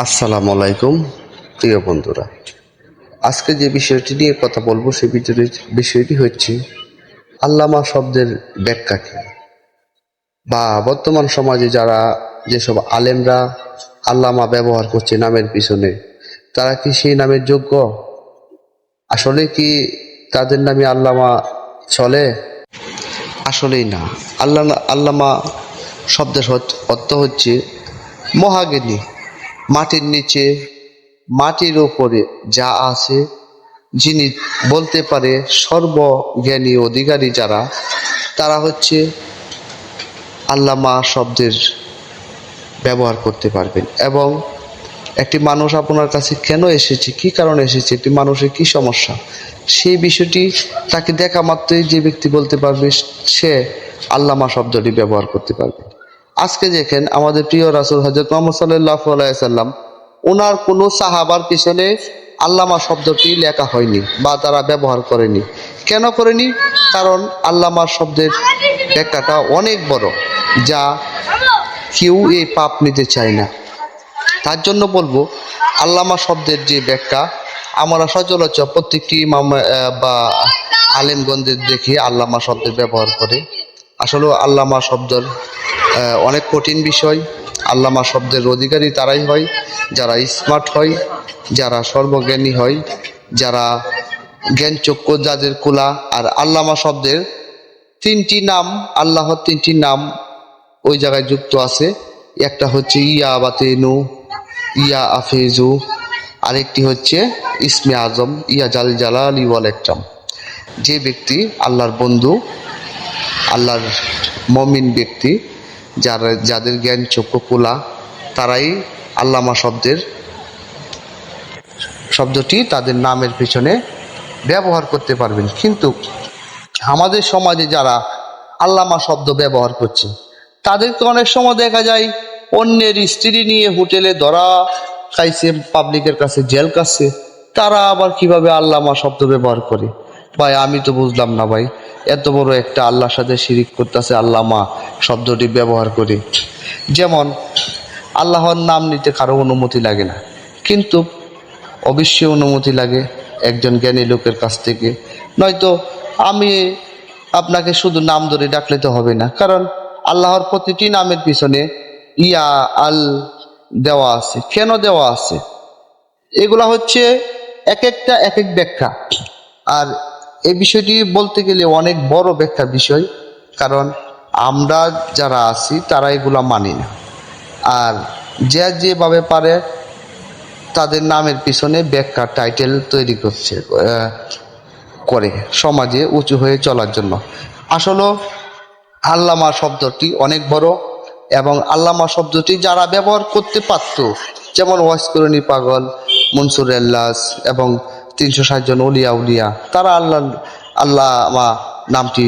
আসসালামু আলাইকুম প্রিয় বন্ধুরা, আজকে যে বিষয়টি নিয়ে কথা বলবো সেই বিষয়টি হচ্ছে আল্লামা শব্দের ব্যাখ্যা কি, বা বর্তমান সমাজে যেসব আলেমরা আল্লামা ব্যবহার করছে নামের পিছনে, তারা কি সেই নামের যোগ্য? আসলে কি তাদের নামে আল্লামা চলে? আসলেই না। আল্লামা শব্দের অর্থ হচ্ছে মহাজ্ঞানী। মাটির নিচে, মাটির উপরে যা আছে, যিনি বলতে পারে, সর্বজ্ঞানী অধিকারী যারা, তারা হচ্ছে আল্লামা শব্দের ব্যবহার করতে পারবেন। এবং একটি মানুষ আপনার কাছে কেন এসেছে, কি কারণে এসেছে, একটি মানুষের কি সমস্যা, সেই বিষয়টি তাকে দেখা মাত্রই যে ব্যক্তি বলতে পারবে, সে আল্লামা শব্দটি ব্যবহার করতে পারবে। আজকে দেখেন, আমাদের প্রিয় রাসূল হযরত মুহাম্মদ সাল্লাল্লাহু আলাইহি সাল্লাম, ওনার কোনো সাহাবার পিছনে আল্লামা শব্দটি লেখা হয়নি বা তারা ব্যবহার করেনি। কেন করেনি? কারণ আল্লামা শব্দের ব্যাখ্যাটা অনেক বড়, যা কেউ এই পাপ নিতে চায় না। তার জন্য বলবো, আল্লামা শব্দের যে ব্যাখ্যা, আমরা সচরাচর প্রত্যেকটি ইমাম বা আলেমগণদের দেখি আল্লামা শব্দের ব্যবহার করে। আসলে আল্লামা শব্দের অনেক কঠিন বিষয়। আল্লামা শব্দের অধিকারী তারাই হয় যারা স্মার্ট হয়, যারা সর্বজ্ঞানী হয়, যারা জ্ঞানচক্ষু যাদের খোলা। আর আল্লামা শব্দের তিনটি নাম, আল্লাহর তিনটি নাম ওই জায়গায় যুক্ত আছে। একটা হচ্ছে ইয়া বাতেনু, ইয়া আফেজু, আরেকটি হচ্ছে ইসমে আজম, ইয়া জাল জালালি ওয়াল ইকরাম। যে ব্যক্তি আল্লাহর বন্ধু, আল্লাহর মমিন ব্যক্তি, যাদের জ্ঞান চক্ষু খোলা, তারাই আল্লামা শব্দটি তাদের নামের পিছনে ব্যবহার করতে পারবেন। কিন্তু আমাদের সমাজে যারা আল্লামা শব্দ ব্যবহার করছে, তাদেরকে অনেক সময় দেখা যায় অন্যের স্ত্রী নিয়ে হোটেলে ধরা খাইছে, পাবলিকের কাছে জেল কাটছে। তারা আবার কিভাবে আল্লামা শব্দ ব্যবহার করে? ভাই, আমি তো বুঝলাম না ভাই, এত বড় একটা আল্লাহর সাথে শিরিক করতেছে আল্লামা শব্দটি ব্যবহার করে। যেমন আল্লাহর নাম নিতে কারো অনুমতি লাগে না, কিন্তু অবশ্যই অনুমতি লাগে একজন জ্ঞানী লোকের কাছ থেকে। নয়তো আমি আপনাকে শুধু নাম ধরে ডাকলে তো হবে না, কারণ আল্লাহর প্রতিটি নামের পিছনে ইয়া আল দেওয়া আছে। কেন দেওয়া আছে? এগুলা হচ্ছে এক একটা এক এক ব্যাখ্যা। আর এই বিষয়টি বলতে গেলে অনেক বড় ব্যাখ্যার বিষয়, কারণ আমরা যারা আছি তারা এগুলা মানি না। আর যেভাবে পারে তাদের নামের পিছনে ব্যাখ্যা, টাইটেল তৈরি করে সমাজে উঁচু হয়ে চলার জন্য। আসলে আল্লামা শব্দটি অনেক বড়, এবং আল্লামা শব্দটি যারা ব্যবহার করতে পারত, যেমন ওয়াইস পাগল, মনসুর এল্লাস এবং 360 জন উলিয়া, তারা আল্লামা নামটি